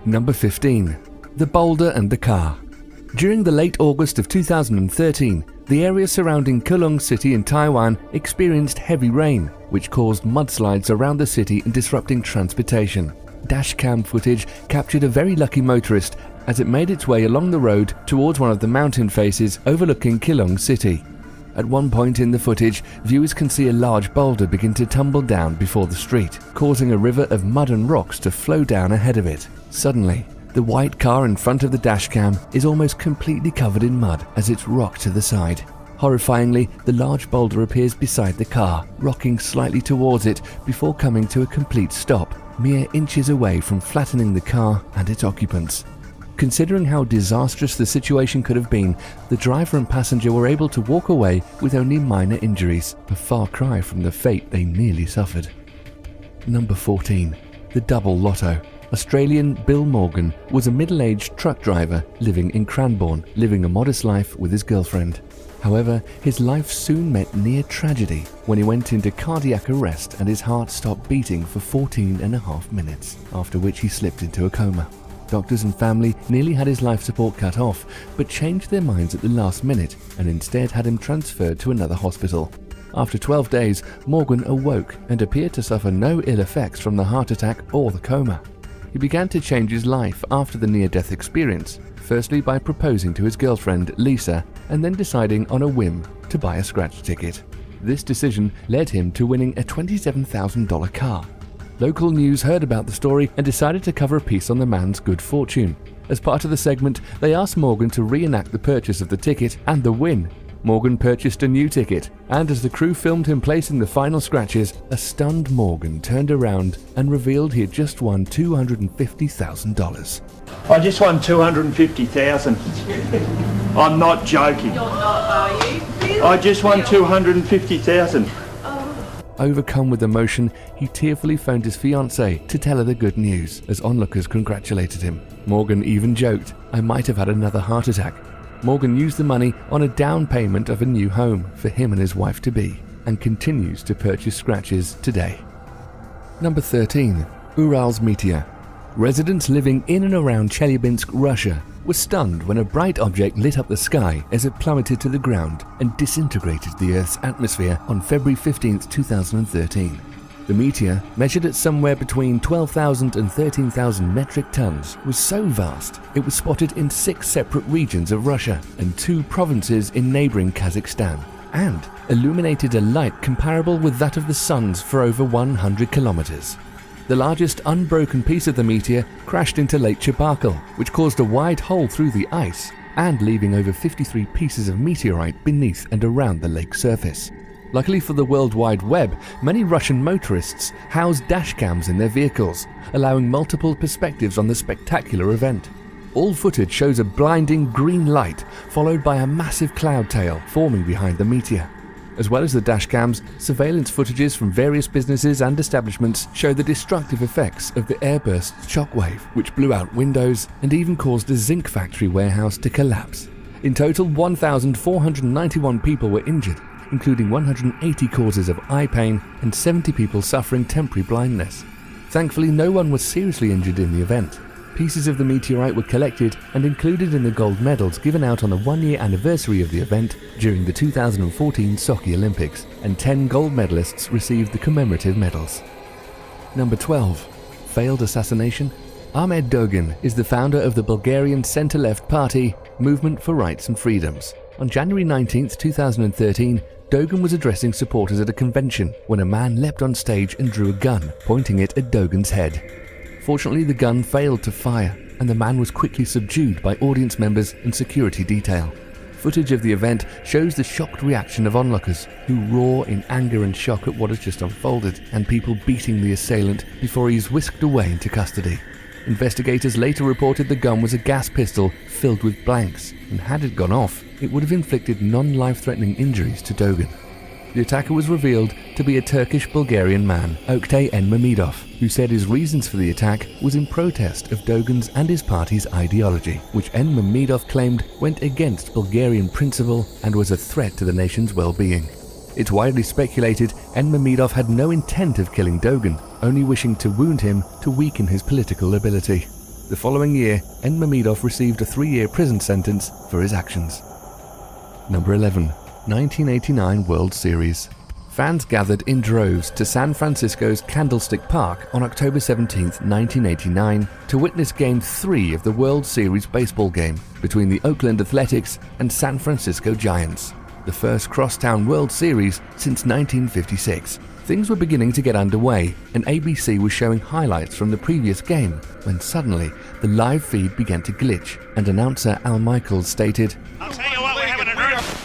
Number 15. The boulder and the car. During the late August of 2013, the area surrounding Keelung City in Taiwan experienced heavy rain, which caused mudslides around the city and disrupting transportation. Dashcam footage captured a very lucky motorist as it made its way along the road towards one of the mountain faces overlooking Keelung City. At one point in the footage, viewers can see a large boulder begin to tumble down before the street, causing a river of mud and rocks to flow down ahead of it. Suddenly, the white car in front of the dashcam is almost completely covered in mud as it's rocked to the side. Horrifyingly, the large boulder appears beside the car, rocking slightly towards it before coming to a complete stop, mere inches away from flattening the car and its occupants. Considering how disastrous the situation could have been, the driver and passenger were able to walk away with only minor injuries, a far cry from the fate they nearly suffered. Number 14. The Double Lotto. Australian Bill Morgan was a middle-aged truck driver living in Cranbourne, living a modest life with his girlfriend. However, his life soon met near tragedy when he went into cardiac arrest and his heart stopped beating for 14.5 minutes, after which he slipped into a coma. Doctors and family nearly had his life support cut off, but changed their minds at the last minute and instead had him transferred to another hospital. After 12 days, Morgan awoke and appeared to suffer no ill effects from the heart attack or the coma. He began to change his life after the near-death experience, firstly by proposing to his girlfriend, Lisa, and then deciding on a whim to buy a scratch ticket. This decision led him to winning a $27,000 car. Local news heard about the story and decided to cover a piece on the man's good fortune. As part of the segment, they asked Morgan to reenact the purchase of the ticket and the win. Morgan purchased a new ticket, and as the crew filmed him placing the final scratches, a stunned Morgan turned around and revealed he had just won $250,000. I just won $250,000. I'm not joking. You're not, are you? Really? I just won $250,000. Overcome with emotion, he tearfully phoned his fiancée to tell her the good news, as onlookers congratulated him. Morgan even joked, "I might have had another heart attack." Morgan used the money on a down payment of a new home for him and his wife-to-be, and continues to purchase scratches today. Number 13. Ural's Meteor. Residents living in and around Chelyabinsk, Russia, were stunned when a bright object lit up the sky as it plummeted to the ground and disintegrated the Earth's atmosphere on February 15, 2013. The meteor, measured at somewhere between 12,000 and 13,000 metric tons, was so vast it was spotted in 6 separate regions of Russia and 2 provinces in neighboring Kazakhstan, and illuminated a light comparable with that of the sun's for over 100 kilometers. The largest unbroken piece of the meteor crashed into Lake Chapakal, which caused a wide hole through the ice, and leaving over 53 pieces of meteorite beneath and around the lake surface. Luckily for the World Wide Web, many Russian motorists house dashcams in their vehicles, allowing multiple perspectives on the spectacular event. All footage shows a blinding green light, followed by a massive cloud tail forming behind the meteor. As well as the dashcams, surveillance footages from various businesses and establishments show the destructive effects of the airburst shockwave, which blew out windows and even caused a zinc factory warehouse to collapse. In total, 1,491 people were injured, including 180 causes of eye pain and 70 people suffering temporary blindness. Thankfully, no one was seriously injured in the event. Pieces of the meteorite were collected and included in the gold medals given out on the 1-year anniversary of the event during the 2014 Sochi Olympics, and 10 gold medalists received the commemorative medals. Number 12. Failed assassination. Ahmed Dogan is the founder of the Bulgarian centre-left party, Movement for Rights and Freedoms. On January 19, 2013, Dogan was addressing supporters at a convention when a man leapt on stage and drew a gun, pointing it at Dogan's head. Fortunately, the gun failed to fire, and the man was quickly subdued by audience members and security detail. Footage of the event shows the shocked reaction of onlookers, who roar in anger and shock at what has just unfolded, and people beating the assailant before he is whisked away into custody. Investigators later reported the gun was a gas pistol filled with blanks, and had it gone off, it would have inflicted non-life-threatening injuries to Dogan. The attacker was revealed to be a Turkish-Bulgarian man, Oktay Enmamedov, who said his reasons for the attack was in protest of Dogan's and his party's ideology, which Enmamedov claimed went against Bulgarian principle and was a threat to the nation's well-being. It's widely speculated Enmamedov had no intent of killing Dogan, only wishing to wound him to weaken his political ability. The following year, Nurmagomedov received a 3-year prison sentence for his actions. Number 11. 1989 World Series. Fans gathered in droves to San Francisco's Candlestick Park on October 17, 1989, to witness Game 3 of the World Series baseball game between the Oakland Athletics and San Francisco Giants, the first crosstown World Series since 1956. Things were beginning to get underway, and ABC was showing highlights from the previous game when suddenly the live feed began to glitch, and announcer Al Michaels stated, "I'll tell you what, we're having an earth..."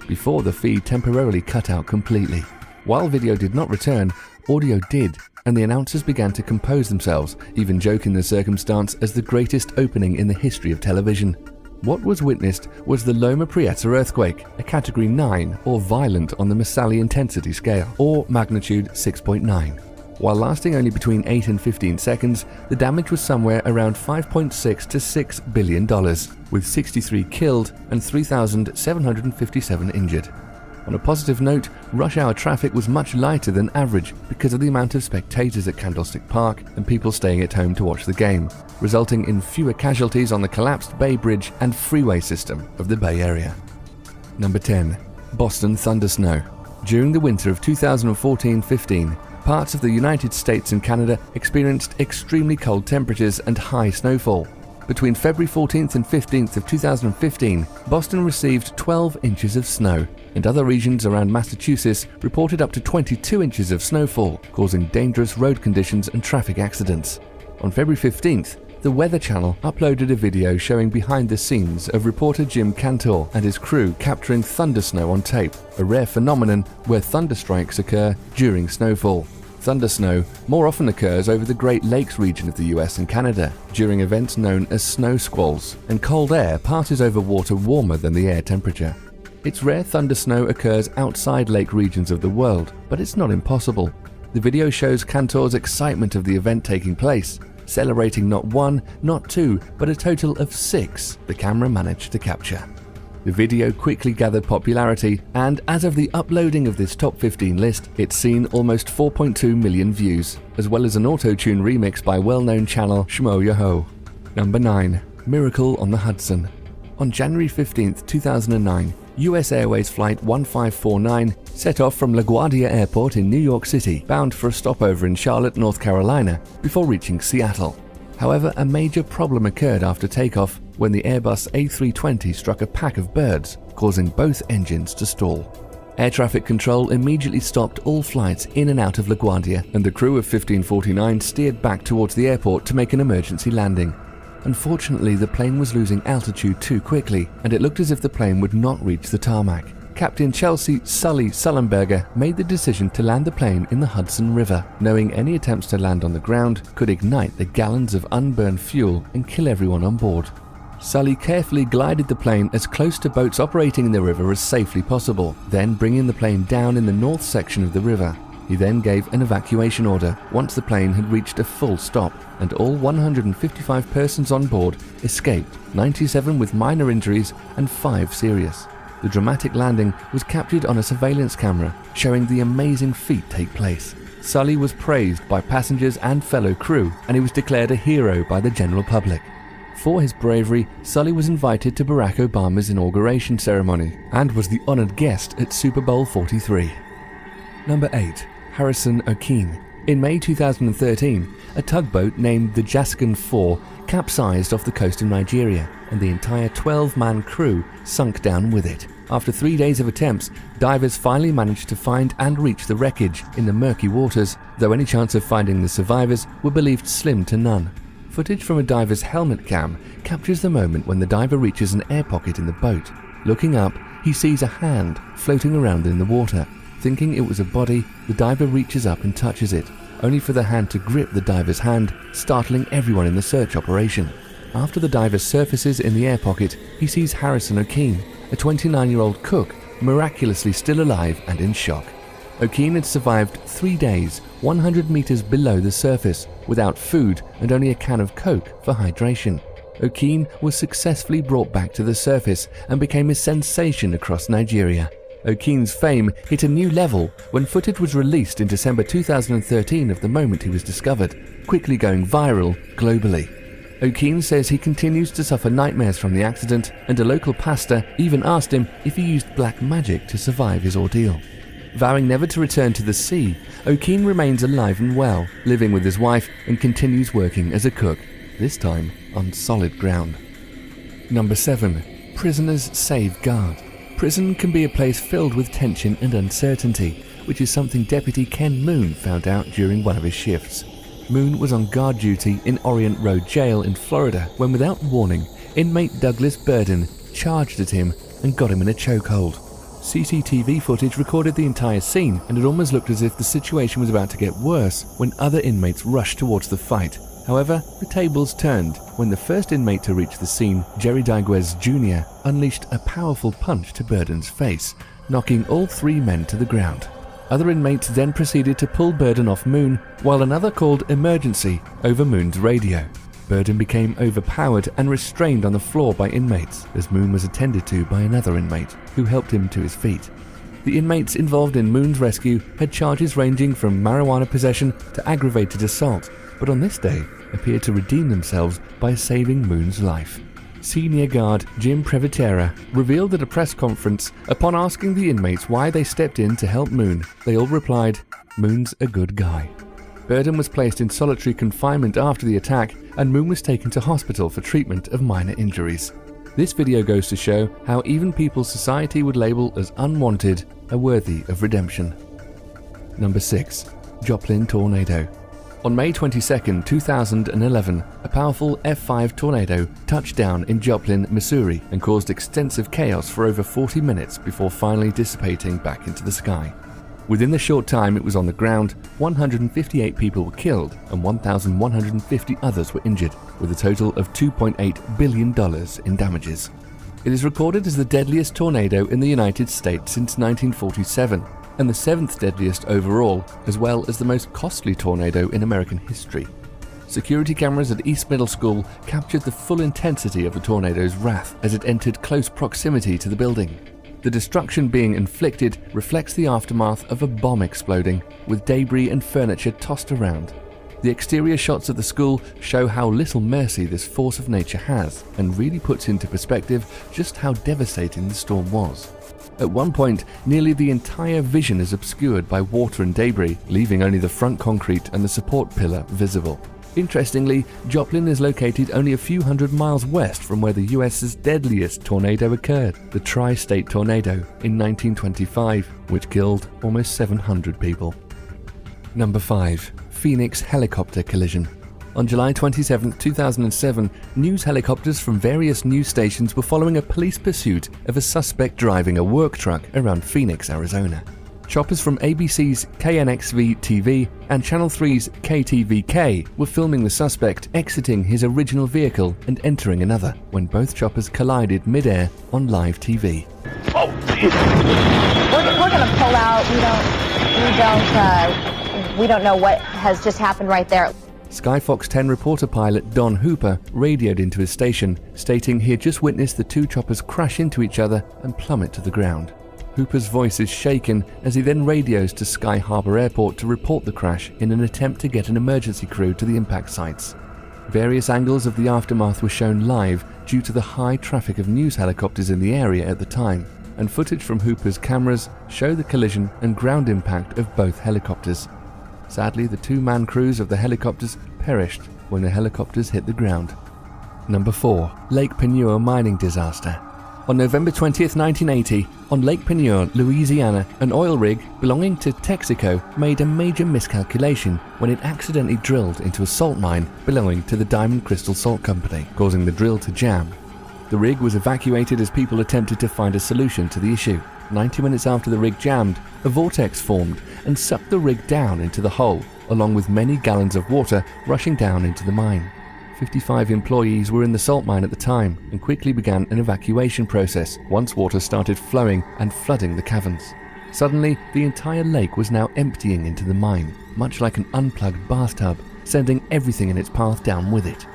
before the feed temporarily cut out completely. While video did not return, audio did, and the announcers began to compose themselves, even joking the circumstance as the greatest opening in the history of television. What was witnessed was the Loma Prieta earthquake, a Category 9 or violent on the Mercalli intensity scale, or magnitude 6.9. While lasting only between 8 and 15 seconds, the damage was somewhere around $5.6 to $6 billion, with 63 killed and 3,757 injured. On a positive note, rush hour traffic was much lighter than average because of the amount of spectators at Candlestick Park and people staying at home to watch the game, resulting in fewer casualties on the collapsed Bay Bridge and freeway system of the Bay Area. Number 10. Boston thundersnow. During the winter of 2014-15, parts of the United States and Canada experienced extremely cold temperatures and high snowfall. Between February 14th and 15th of 2015, Boston received 12 inches of snow, and other regions around Massachusetts reported up to 22 inches of snowfall, causing dangerous road conditions and traffic accidents. On February 15th, the Weather Channel uploaded a video showing behind the scenes of reporter Jim Cantor and his crew capturing thundersnow on tape, a rare phenomenon where thunderstrikes occur during snowfall. Thundersnow more often occurs over the Great Lakes region of the US and Canada during events known as snow squalls, and cold air passes over water warmer than the air temperature. It's rare thundersnow occurs outside lake regions of the world, but it's not impossible. The video shows Cantor's excitement of the event taking place, celebrating not 1, not 2, but a total of 6 the camera managed to capture. The video quickly gathered popularity, and as of the uploading of this top 15 list, it's seen almost 4.2 million views, as well as an auto-tune remix by well-known channel Shmo Yaho. Number 9. Miracle on the Hudson. On January 15, 2009, US Airways Flight 1549 set off from LaGuardia Airport in New York City, bound for a stopover in Charlotte, North Carolina, before reaching Seattle. However, a major problem occurred after takeoff when the Airbus A320 struck a pack of birds, causing both engines to stall. Air traffic control immediately stopped all flights in and out of LaGuardia, and the crew of 1549 steered back towards the airport to make an emergency landing. Unfortunately, the plane was losing altitude too quickly, and it looked as if the plane would not reach the tarmac. Captain Chelsea "Sully" Sullenberger made the decision to land the plane in the Hudson River, knowing any attempts to land on the ground could ignite the gallons of unburned fuel and kill everyone on board. Sully carefully glided the plane as close to boats operating in the river as safely possible, then bringing the plane down in the north section of the river. He then gave an evacuation order once the plane had reached a full stop, and all 155 persons on board escaped, 97 with minor injuries and 5 serious. The dramatic landing was captured on a surveillance camera, showing the amazing feat take place. Sully was praised by passengers and fellow crew, and he was declared a hero by the general public. For his bravery, Sully was invited to Barack Obama's inauguration ceremony and was the honored guest at Super Bowl 43. Number 8. Harrison O'Keefe. In May 2013, a tugboat named the Jaskin 4 capsized off the coast of Nigeria, and the entire 12-man crew sunk down with it. After 3 days of attempts, divers finally managed to find and reach the wreckage in the murky waters, though any chance of finding the survivors were believed slim to none. Footage from a diver's helmet cam captures the moment when the diver reaches an air pocket in the boat. Looking up, he sees a hand floating around in the water. Thinking it was a body, the diver reaches up and touches it, only for the hand to grip the diver's hand, startling everyone in the search operation. After the diver surfaces in the air pocket, he sees Harrison O'Keefe, a 29-year-old cook, miraculously still alive and in shock. O'Keefe had survived 3 days, 100 meters below the surface, without food and only a can of Coke for hydration. O'Keefe was successfully brought back to the surface and became a sensation across Nigeria. O'Keefe's fame hit a new level when footage was released in December 2013 of the moment he was discovered. quickly going viral globally. O'Keen says he continues to suffer nightmares from the accident, and a local pastor even asked him if he used black magic to survive his ordeal. Vowing never to return to the sea, O'Keen remains alive and well, living with his wife, and continues working as a cook, this time on solid ground. Number 7. Prisoners save guard. Prison can be a place filled with tension and uncertainty, which is something Deputy Ken Moon found out during one of his shifts. Moon was on guard duty in Orient Road Jail in Florida when, without warning, inmate Douglas Burden charged at him and got him in a chokehold. CCTV footage recorded the entire scene, and it almost looked as if the situation was about to get worse when other inmates rushed towards the fight. However, the tables turned when the first inmate to reach the scene, Jerry Diguez Jr., unleashed a powerful punch to Burden's face, knocking all 3 men to the ground. Other inmates then proceeded to pull Burden off Moon, while another called emergency over Moon's radio. Burden became overpowered and restrained on the floor by inmates, as Moon was attended to by another inmate, who helped him to his feet. The inmates involved in Moon's rescue had charges ranging from marijuana possession to aggravated assault, but on this day appeared to redeem themselves by saving Moon's life. Senior guard Jim Previtera revealed at a press conference, upon asking the inmates why they stepped in to help Moon, they all replied, "Moon's a good guy." Burden was placed in solitary confinement after the attack, and Moon was taken to hospital for treatment of minor injuries. This video goes to show how even people society would label as unwanted are worthy of redemption. Number 6. Joplin Tornado. On May 22, 2011, a powerful F5 tornado touched down in Joplin, Missouri, and caused extensive chaos for over 40 minutes before finally dissipating back into the sky. Within the short time it was on the ground, 158 people were killed and 1,150 others were injured, with a total of $2.8 billion in damages. It is recorded as the deadliest tornado in the United States since 1947, and the 7th deadliest overall, as well as the most costly tornado in American history. Security cameras at East Middle School captured the full intensity of the tornado's wrath as it entered close proximity to the building. The destruction being inflicted reflects the aftermath of a bomb exploding, with debris and furniture tossed around. The exterior shots of the school show how little mercy this force of nature has, and really puts into perspective just how devastating the storm was. At one point, nearly the entire vision is obscured by water and debris, leaving only the front concrete and the support pillar visible. Interestingly, Joplin is located only a few hundred miles west from where the US's deadliest tornado occurred, the Tri-State Tornado, in 1925, which killed almost 700 people. Number 5. Phoenix helicopter collision. On July 27, 2007, news helicopters from various news stations were following a police pursuit of a suspect driving a work truck around Phoenix, Arizona. Choppers from ABC's KNXV-TV and Channel 3's KTVK were filming the suspect exiting his original vehicle and entering another, when both choppers collided mid-air on live TV. Oh, Jesus. We're going to pull out. We don't know what has just happened right there. Sky Fox 10 reporter pilot Don Hooper radioed into his station, stating he had just witnessed the 2 choppers crash into each other and plummet to the ground. Hooper's voice is shaken as he then radios to Sky Harbor Airport to report the crash in an attempt to get an emergency crew to the impact sites. Various angles of the aftermath were shown live due to the high traffic of news helicopters in the area at the time, and footage from Hooper's cameras show the collision and ground impact of both helicopters. Sadly, the 2-man crews of the helicopters perished when the helicopters hit the ground. Number 4. Lake Penieur mining disaster. On November 20th, 1980, on Lake Penieur, Louisiana, an oil rig belonging to Texaco made a major miscalculation when it accidentally drilled into a salt mine belonging to the Diamond Crystal Salt Company, causing the drill to jam. The rig was evacuated as people attempted to find a solution to the issue. 90 minutes after the rig jammed, a vortex formed and sucked the rig down into the hole, along with many gallons of water rushing down into the mine. 55 employees were in the salt mine at the time and quickly began an evacuation process once water started flowing and flooding the caverns. Suddenly, the entire lake was now emptying into the mine, much like an unplugged bathtub, sending everything in its path down with it.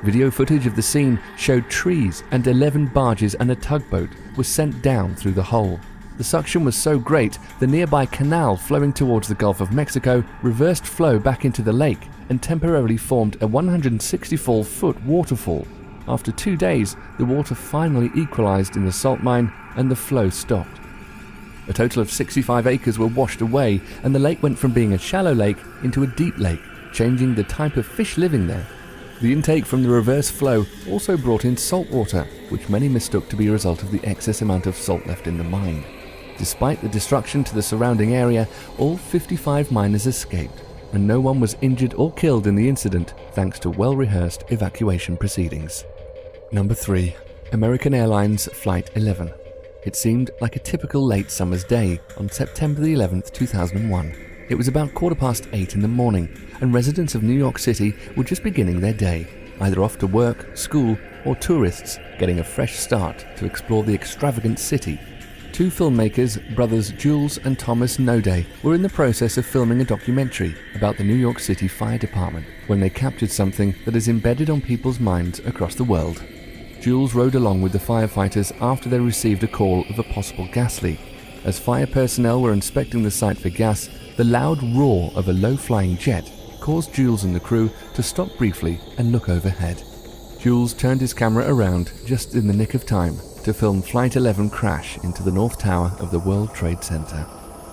Video footage of the scene showed trees and 11 barges and a tugboat were sent down through the hole. The suction was so great, the nearby canal flowing towards the Gulf of Mexico reversed flow back into the lake and temporarily formed a 164-foot waterfall. After 2 days, the water finally equalized in the salt mine and the flow stopped. A total of 65 acres were washed away, and the lake went from being a shallow lake into a deep lake, changing the type of fish living there. The intake from the reverse flow also brought in salt water, which many mistook to be a result of the excess amount of salt left in the mine. Despite the destruction to the surrounding area, all 55 miners escaped, and no one was injured or killed in the incident thanks to well-rehearsed evacuation proceedings. Number 3. American Airlines Flight 11. It seemed like a typical late summer's day on September the 11th, 2001. It was about 8:15 in the morning, and residents of New York City were just beginning their day, either off to work, school, or tourists getting a fresh start to explore the extravagant city. 2 filmmakers, brothers Jules and Thomas Naudet, were in the process of filming a documentary about the New York City Fire Department when they captured something that is embedded on people's minds across the world. Jules rode along with the firefighters after they received a call of a possible gas leak. As fire personnel were inspecting the site for gas, the loud roar of a low-flying jet caused Jules and the crew to stop briefly and look overhead. Jules turned his camera around just in the nick of time to film Flight 11 crash into the North Tower of the World Trade Center.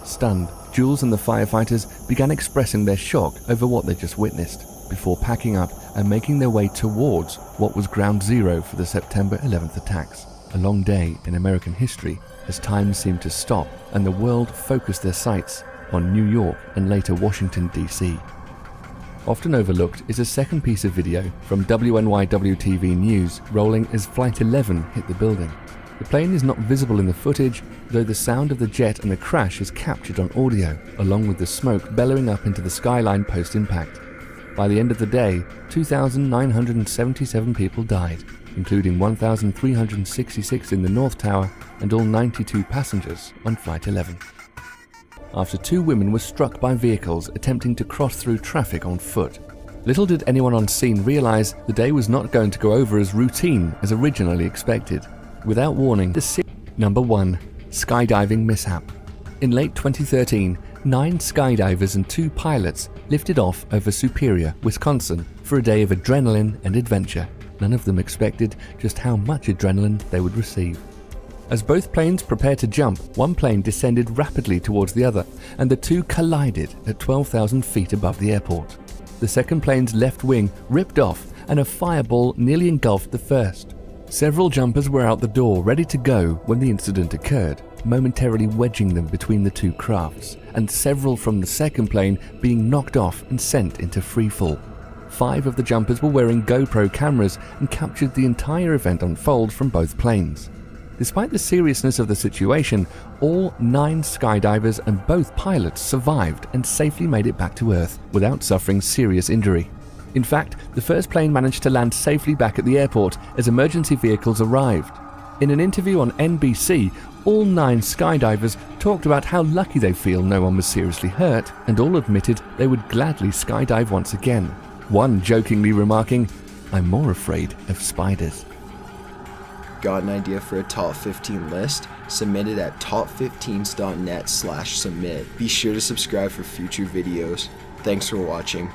Stunned, Jules and the firefighters began expressing their shock over what they just witnessed, before packing up and making their way towards what was ground zero for the September 11th attacks. A long day in American history as time seemed to stop and the world focused their sights on New York and later Washington, D.C. Often overlooked is a second piece of video from WNYW-TV News rolling as Flight 11 hit the building. The plane is not visible in the footage, though the sound of the jet and the crash is captured on audio, along with the smoke bellowing up into the skyline post-impact. By the end of the day, 2,977 people died, including 1,366 in the North Tower and all 92 passengers on Flight 11. After 2 women were struck by vehicles attempting to cross through traffic on foot. Little did anyone on scene realize the day was not going to go over as routine as originally expected. Without warning, Number 1. Skydiving mishap. In late 2013, 9 skydivers and 2 pilots lifted off over Superior, Wisconsin for a day of adrenaline and adventure. None of them expected just how much adrenaline they would receive. As both planes prepared to jump, one plane descended rapidly towards the other, and the 2 collided at 12,000 feet above the airport. The second plane's left wing ripped off, and a fireball nearly engulfed the first. Several jumpers were out the door ready to go when the incident occurred, momentarily wedging them between the 2 crafts, and several from the second plane being knocked off and sent into free fall. 5 of the jumpers were wearing GoPro cameras and captured the entire event unfold from both planes. Despite the seriousness of the situation, all 9 skydivers and both pilots survived and safely made it back to Earth without suffering serious injury. In fact, the first plane managed to land safely back at the airport as emergency vehicles arrived. In an interview on NBC, all 9 skydivers talked about how lucky they feel no one was seriously hurt, and all admitted they would gladly skydive once again. One jokingly remarking, "I'm more afraid of spiders." Got an idea for a top 15 list? Submit it at top15s.net/submit. Be sure to subscribe for future videos. Thanks for watching.